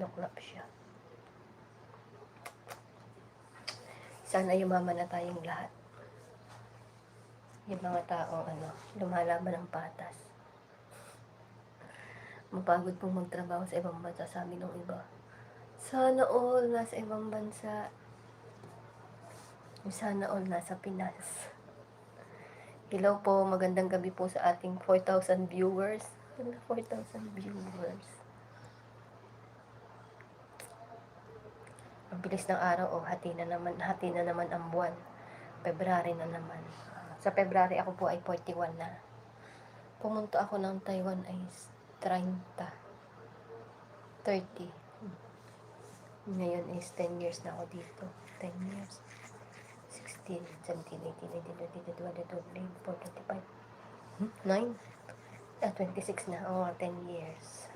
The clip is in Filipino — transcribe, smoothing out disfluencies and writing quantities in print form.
Naklap siya. Sana yumaman na tayong lahat. Yung mga taong lumalaban ng patas. Mapagod pong magtrabaho sa ibang bansa, sabi ng iba. Sana all nasa ibang bansa. Sana all nasa Pinas. Hello po, magandang gabi po sa ating 4,000 viewers. 4,000 viewers. Ang bilis ng araw, hati na naman ang buwan. February na naman. Sa February ako po ay 41 na. Pumunta ako ng Taiwan ay 30. Ngayon is 10 years na ako dito. 10 years. 16, 17, 18, 19, 20, 21, 22, 23, 24, 25. 9? 26 na. 10 years.